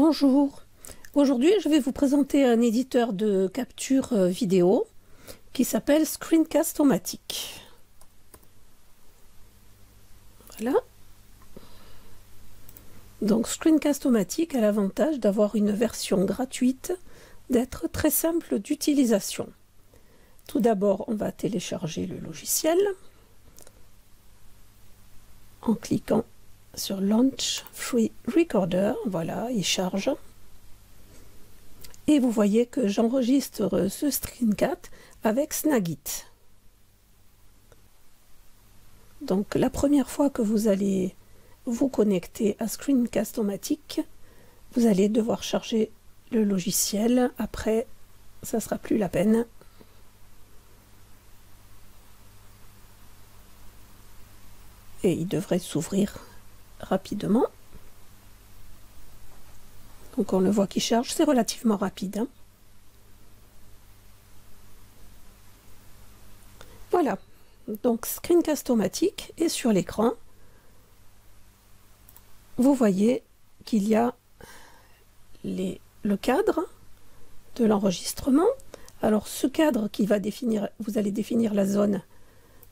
Bonjour, aujourd'hui je vais vous présenter un éditeur de capture vidéo qui s'appelle Screencast-O-Matic. Voilà. Donc Screencast-O-Matic a l'avantage d'avoir une version gratuite, d'être très simple d'utilisation. Tout d'abord, on va télécharger le logiciel en cliquant sur Launch Free Recorder. Voilà, il charge. Et vous voyez que j'enregistre ce screencast avec Snagit. Donc la première fois que vous allez vous connecter à Screencast-O-Matic, vous allez devoir charger le logiciel. Après, ça ne sera plus la peine. Et il devrait s'ouvrir rapidement. Donc on le voit qui charge, c'est relativement rapide, hein. Voilà, donc Screencast-O-Matic est sur l'écran. Vous voyez qu'il y a le cadre de l'enregistrement. Alors ce cadre qui va définir, vous allez définir la zone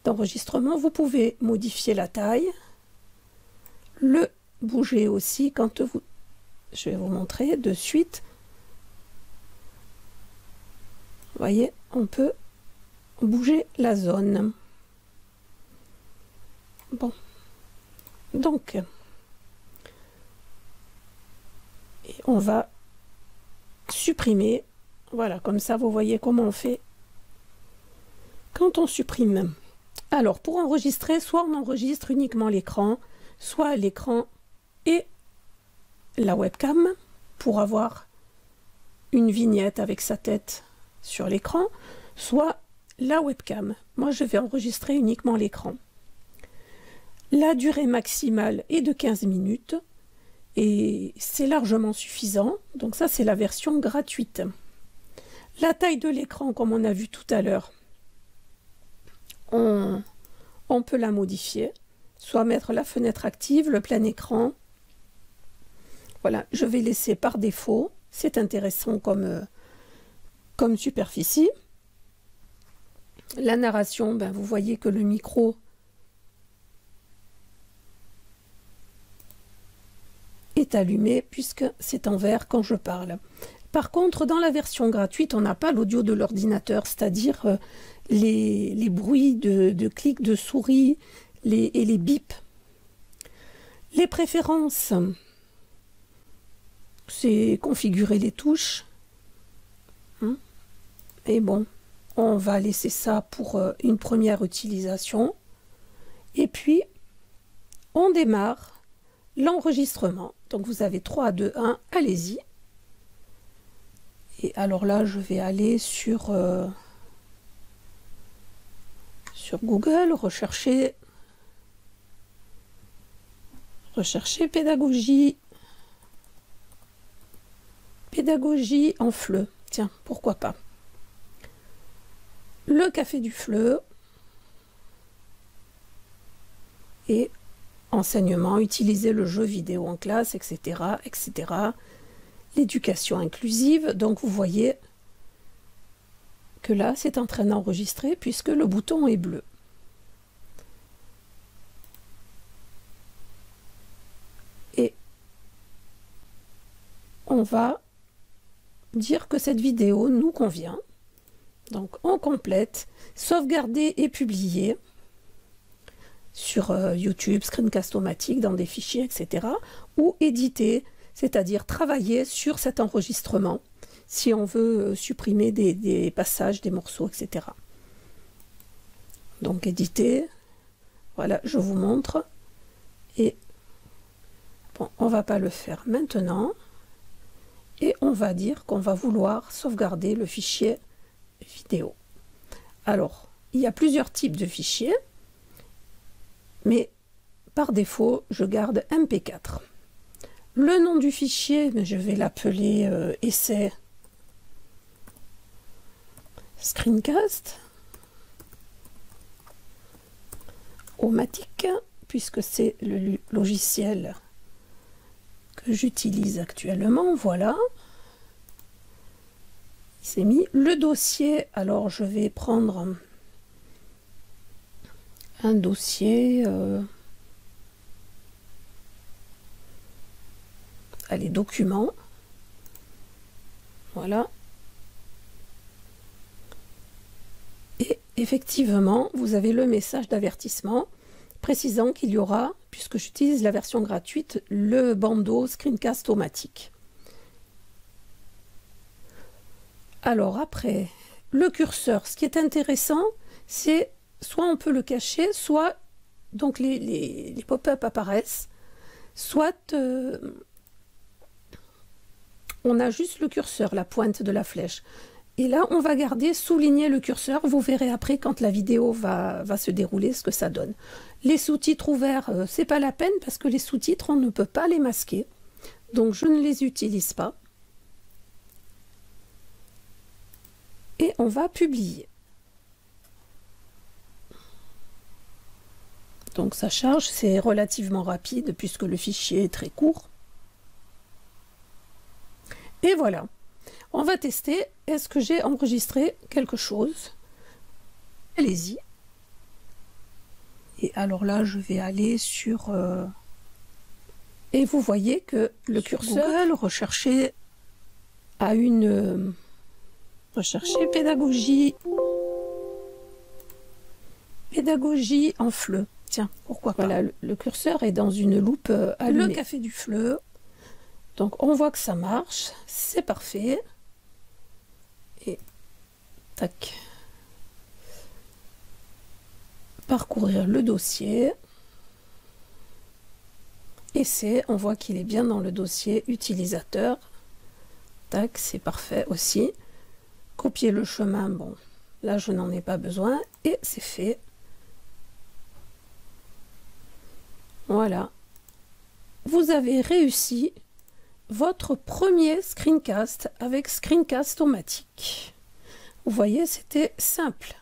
d'enregistrement. Vous pouvez modifier la taille, le bouger aussi quand vous... Je vais vous montrer de suite. Vous voyez, on peut bouger la zone. Bon. Donc, et on va supprimer. Voilà, comme ça, vous voyez comment on fait quand on supprime. Alors, pour enregistrer, soit on enregistre uniquement l'écran, soit l'écran et la webcam pour avoir une vignette avec sa tête sur l'écran, soit la webcam. Moi, je vais enregistrer uniquement l'écran. La durée maximale est de 15 minutes et c'est largement suffisant. Donc ça, c'est la version gratuite. La taille de l'écran, comme on a vu tout à l'heure, on peut la modifier, soit mettre la fenêtre active, le plein écran. Voilà, je vais laisser par défaut. C'est intéressant comme superficie. La narration, ben, vous voyez que le micro est allumé puisque c'est en vert quand je parle. Par contre, dans la version gratuite, on n'a pas l'audio de l'ordinateur, c'est-à-dire les bruits de clics de souris et les bips. Les préférences, c'est configurer les touches. Et bon, on va laisser ça pour une première utilisation. Et puis, on démarre l'enregistrement. Donc vous avez 3, 2, 1, allez-y. Et alors là, je vais aller sur Google, rechercher pédagogie en FLE. Tiens, pourquoi pas. Le café du FLE et enseignement, utiliser le jeu vidéo en classe, etc., etc. L'éducation inclusive. Donc vous voyez que là, c'est en train d'enregistrer puisque le bouton est bleu. Et on va dire que cette vidéo nous convient. Donc on complète, sauvegarder et publier sur YouTube, Screencast-O-Matic, dans des fichiers, etc. Ou éditer, c'est-à-dire travailler sur cet enregistrement, si on veut supprimer des passages, des morceaux, etc. Donc éditer, voilà, je vous montre. Et bon, on ne va pas le faire maintenant. Et on va dire qu'on va vouloir sauvegarder le fichier vidéo. Alors, il y a plusieurs types de fichiers, mais par défaut, je garde MP4. Le nom du fichier, je vais l'appeler essai screencast O-Matic, puisque c'est le logiciel que j'utilise actuellement. Voilà. Il s'est mis le dossier. Alors je vais prendre un dossier. Allez, documents. Voilà. Et effectivement, vous avez le message d'avertissement précisant qu'il y aura, puisque j'utilise la version gratuite, le bandeau Screencast-O-Matic. Alors après, le curseur, ce qui est intéressant, c'est soit on peut le cacher, soit donc les pop-up apparaissent, soit on a juste le curseur, la pointe de la flèche. Et là, on va garder, souligner le curseur. Vous verrez après, quand la vidéo va se dérouler, ce que ça donne. Les sous-titres ouverts, c'est pas la peine, parce que les sous-titres, on ne peut pas les masquer. Donc, je ne les utilise pas. Et on va publier. Donc, ça charge, c'est relativement rapide, puisque le fichier est très court. Et voilà. On va tester, est-ce que j'ai enregistré quelque chose? Allez-y. Et alors là, je vais aller sur... Et vous voyez que le curseur, rechercher à une... rechercher pédagogie. Pédagogie en FLE. Tiens, pourquoi pas. Voilà, le curseur est dans une loupe allumée. Le café du FLE. Donc on voit que ça marche, c'est parfait. Et tac. Parcourir le dossier. Et on voit qu'il est bien dans le dossier utilisateur. Tac, c'est parfait aussi. Copier le chemin, bon, là je n'en ai pas besoin. Et c'est fait. Voilà. Vous avez réussi votre premier screencast avec Screencast-O-Matic. Vous voyez, c'était simple.